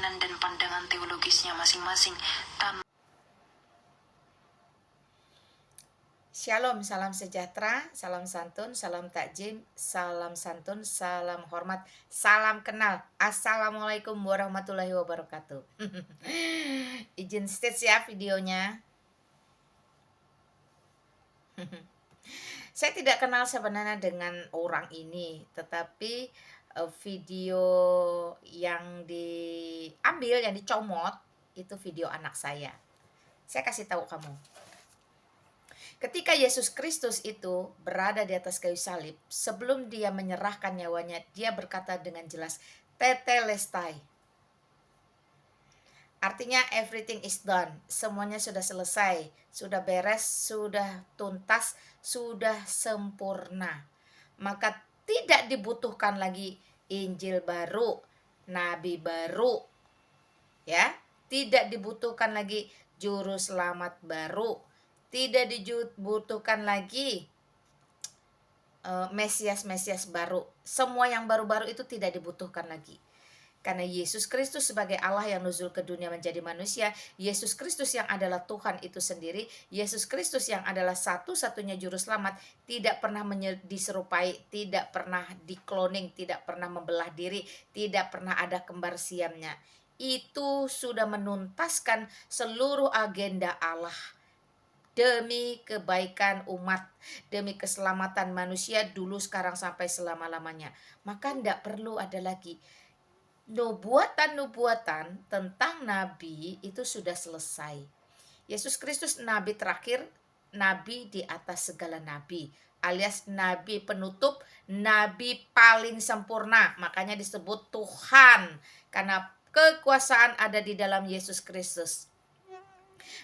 keyakinan dan pandangan teologisnya masing-masing. Shalom, salam sejahtera, salam santun, salam takjim, salam santun, salam hormat, salam kenal. Assalamualaikum warahmatullahi wabarakatuh. Izin stage ya videonya. Saya tidak kenal sebenarnya dengan orang ini, tetapi video yang diambil, yang dicomot, itu video anak saya. Saya kasih tahu kamu. Ketika Yesus Kristus itu berada di atas kayu salib, sebelum dia menyerahkan nyawanya, dia berkata dengan jelas, tetelestai. Artinya everything is done, semuanya sudah selesai, sudah beres, sudah tuntas, sudah sempurna. Maka tidak dibutuhkan lagi Injil baru, nabi baru. Ya, tidak dibutuhkan lagi juru selamat baru. Tidak dibutuhkan lagi Mesias-Mesias baru. Semua yang baru-baru itu tidak dibutuhkan lagi. Karena Yesus Kristus sebagai Allah yang nuzul ke dunia menjadi manusia, Yesus Kristus yang adalah Tuhan itu sendiri, Yesus Kristus yang adalah satu-satunya juru selamat, tidak pernah diserupai, tidak pernah dikloning, tidak pernah membelah diri, tidak pernah ada kembar siamnya. Itu sudah menuntaskan seluruh agenda Allah demi kebaikan umat, demi keselamatan manusia dulu, sekarang, sampai selama-lamanya. Maka tidak perlu ada lagi nubuatan-nubuatan tentang nabi, itu sudah selesai. Yesus Kristus nabi terakhir, nabi di atas segala nabi, alias nabi penutup, nabi paling sempurna. Makanya disebut Tuhan, karena kekuasaan ada di dalam Yesus Kristus.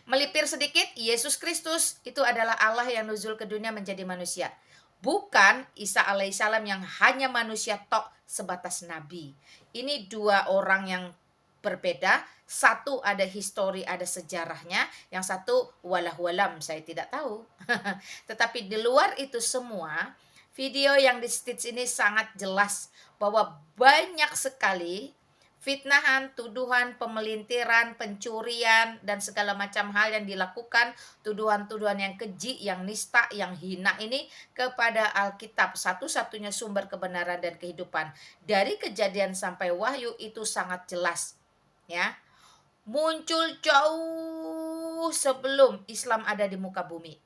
Melipir sedikit, Yesus Kristus itu adalah Allah yang nuzul ke dunia menjadi manusia. Bukan Isa alaihissalam yang hanya manusia tok sebatas nabi. Ini dua orang yang berbeda. Satu ada histori, ada sejarahnya. Yang satu walah-walam, saya tidak tahu. Tetapi di luar itu semua, video yang di stitch ini sangat jelas bahwa banyak sekali fitnahan, tuduhan, pemelintiran, pencurian, dan segala macam hal yang dilakukan, tuduhan-tuduhan yang keji, yang nista, yang hina ini kepada Alkitab, satu-satunya sumber kebenaran dan kehidupan. Dari Kejadian sampai Wahyu itu sangat jelas, ya. Muncul jauh sebelum Islam ada di muka bumi.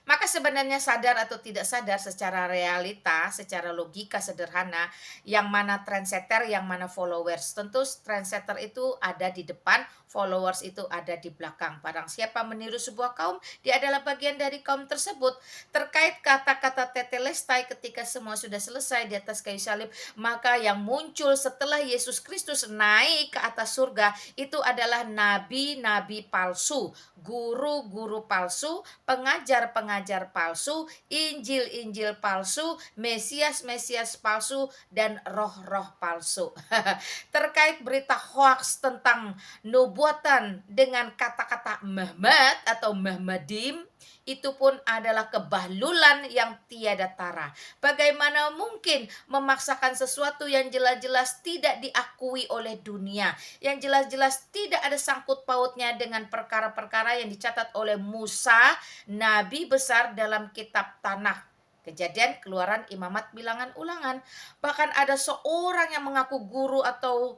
Maka sebenarnya sadar atau tidak sadar, secara realita, secara logika sederhana, yang mana trendsetter, yang mana followers. Tentu trendsetter itu ada di depan, followers itu ada di belakang. Barang siapa meniru sebuah kaum, dia adalah bagian dari kaum tersebut. Terkait kata-kata tetelestai, ketika semua sudah selesai di atas kayu salib, maka yang muncul setelah Yesus Kristus naik ke atas surga, itu adalah nabi-nabi palsu, guru-guru palsu, pengajar-pengajar palsu, Injil-Injil palsu, Mesias-Mesias palsu, dan roh-roh palsu. Terkait berita hoax tentang nubuatan dengan kata-kata Muhammad atau Muhammadim, itu pun adalah kebahlulan yang tiada tara. Bagaimana mungkin memaksakan sesuatu yang jelas-jelas tidak diakui oleh dunia, yang jelas-jelas tidak ada sangkut pautnya dengan perkara-perkara yang dicatat oleh Musa, nabi besar dalam kitab Tanakh. Kejadian, Keluaran, Imamat, Bilangan, Ulangan. Bahkan ada seorang yang mengaku guru atau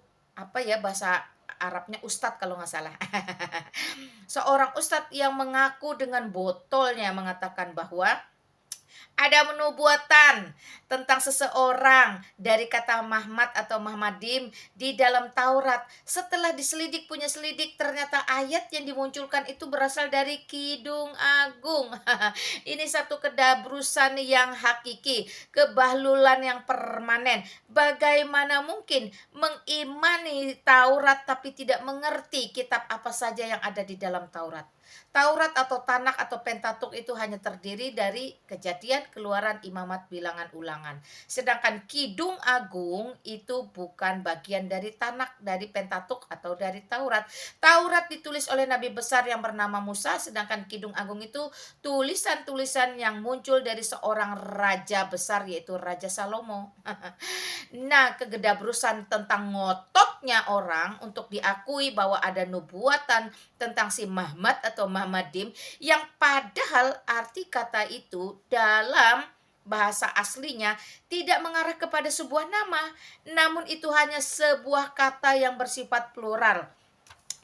bahasa Arabnya ustadz kalau nggak salah. Seorang ustadz yang mengaku dengan botolnya mengatakan bahwa ada nubuatan tentang seseorang dari kata Muhammad atau Muhammadim di dalam Taurat. Setelah diselidik, punya selidik, ternyata ayat yang dimunculkan itu berasal dari Kidung Agung. Ini satu kedabrusan yang hakiki, kebahlulan yang permanen. Bagaimana mungkin mengimani Taurat tapi tidak mengerti kitab apa saja yang ada di dalam Taurat? Taurat atau Tanakh atau Pentatuk itu hanya terdiri dari Kejadian, Keluaran, Imamat, Bilangan, Ulangan. Sedangkan Kidung Agung itu bukan bagian dari Tanakh, dari Pentatuk atau dari Taurat. Taurat ditulis oleh nabi besar yang bernama Musa, sedangkan Kidung Agung itu tulisan-tulisan yang muncul dari seorang raja besar yaitu Raja Salomo. Nah, kegedabrusan tentang ngototnya orang untuk diakui bahwa ada nubuatan tentang si Mahmad atau Mahmadim yang padahal arti kata itu dalam bahasa aslinya tidak mengarah kepada sebuah nama, namun itu hanya sebuah kata yang bersifat plural.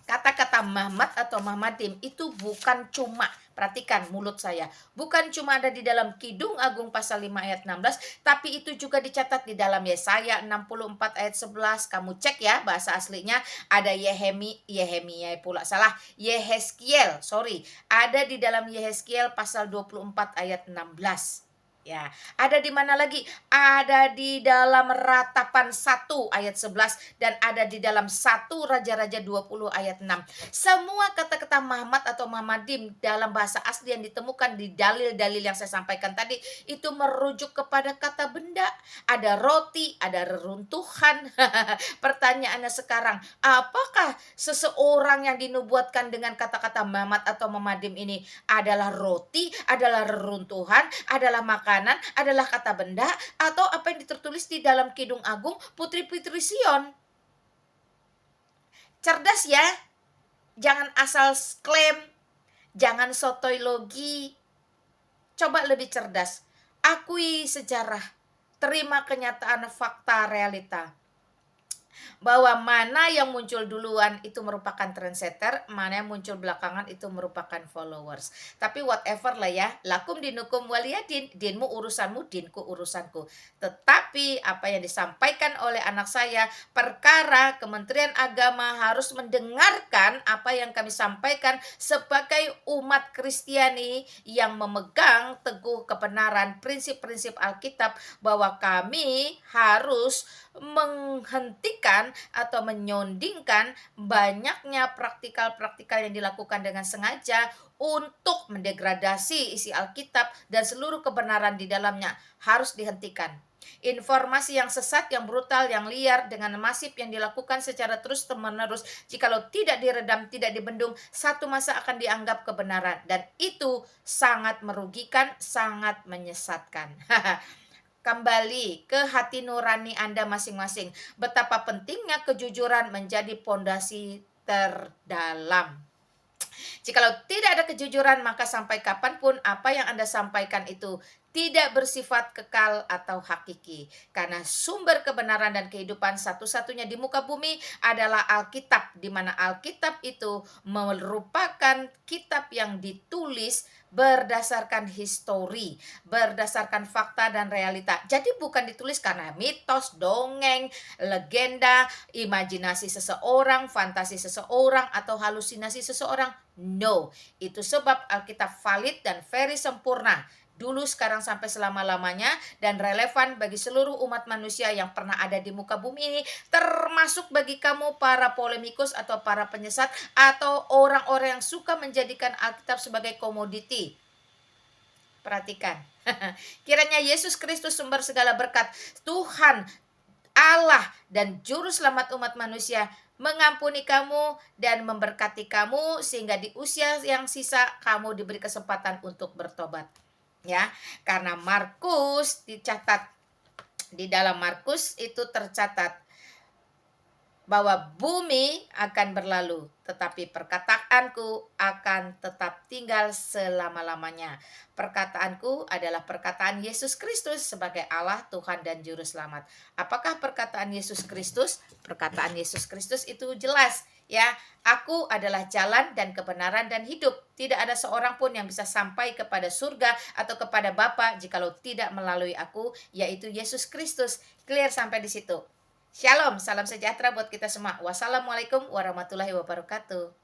Kata-kata Mahmad atau Mahmadim itu bukan cuma, perhatikan mulut saya, bukan cuma ada di dalam Kidung Agung pasal 5 ayat 16, tapi itu juga dicatat di dalam Yesaya 64 ayat 11. Kamu cek ya bahasa aslinya, ada Yehemia pula salah, Yehezkiel, ada di dalam Yehezkiel pasal 24 ayat 16. Ya, ada di mana lagi? Ada di dalam Ratapan 1 ayat 11 dan ada di dalam 1 Raja-Raja 20 ayat 6. Semua kata-kata Mahmad atau Mahmadim dalam bahasa asli yang ditemukan di dalil-dalil yang saya sampaikan tadi itu merujuk kepada kata benda. Ada roti, ada reruntuhan. Pertanyaannya sekarang, apakah seseorang yang dinubuatkan dengan kata-kata Mahmad atau Mahmadim ini adalah roti, adalah reruntuhan, adalah makanan, adalah kata benda, atau apa yang tertulis di dalam Kidung Agung Putri-putri Sion? Cerdas ya, jangan asal klaim, jangan sotoilogi, coba lebih cerdas, akui sejarah, terima kenyataan fakta realita, bahwa mana yang muncul duluan itu merupakan trendsetter, mana yang muncul belakangan itu merupakan followers. Tapi whatever lah ya, lakum dinukum waliyadin, dinmu urusanmu, dinku urusanku. Tetapi apa yang disampaikan oleh anak saya, perkara Kementerian Agama harus mendengarkan apa yang kami sampaikan sebagai umat Kristiani yang memegang teguh kebenaran prinsip-prinsip Alkitab, bahwa kami harus menghentikan atau menyondingkan banyaknya praktikal-praktikal yang dilakukan dengan sengaja untuk mendegradasi isi Alkitab dan seluruh kebenaran di dalamnya harus dihentikan. Informasi yang sesat, yang brutal, yang liar dengan masif yang dilakukan secara terus-menerus, jikalau tidak diredam, tidak dibendung, satu masa akan dianggap kebenaran, dan itu sangat merugikan, sangat menyesatkan. Kembali ke hati nurani Anda masing-masing. Betapa pentingnya kejujuran menjadi pondasi terdalam. Jikalau tidak ada kejujuran, maka sampai kapanpun apa yang Anda sampaikan itu tidak bersifat kekal atau hakiki. Karena sumber kebenaran dan kehidupan satu-satunya di muka bumi adalah Alkitab, di mana Alkitab itu merupakan kitab yang ditulis berdasarkan histori, berdasarkan fakta dan realita. Jadi bukan ditulis karena mitos, dongeng, legenda, imajinasi seseorang, fantasi seseorang, atau halusinasi seseorang. No, itu sebab Alkitab valid dan very sempurna. Dulu, sekarang, sampai selama-lamanya, dan relevan bagi seluruh umat manusia yang pernah ada di muka bumi ini, termasuk bagi kamu para polemikus atau para penyesat atau orang-orang yang suka menjadikan Alkitab sebagai komoditi. Perhatikan. Kiranya Yesus Kristus, sumber segala berkat, Tuhan Allah dan juru selamat umat manusia, mengampuni kamu dan memberkati kamu sehingga di usia yang sisa kamu diberi kesempatan untuk bertobat. Ya, karena Markus dicatat, di dalam Markus itu tercatat bahwa bumi akan berlalu, tetapi perkataanku akan tetap tinggal selama-lamanya. Perkataanku adalah perkataan Yesus Kristus sebagai Allah, Tuhan, dan Juru Selamat. Apakah perkataan Yesus Kristus? Perkataan Yesus Kristus itu jelas, ya. Aku adalah jalan dan kebenaran dan hidup. Tidak ada seorang pun yang bisa sampai kepada surga atau kepada Bapa jikalau tidak melalui aku, yaitu Yesus Kristus. Clear sampai di situ? Shalom, salam sejahtera buat kita semua. Wassalamualaikum warahmatullahi wabarakatuh.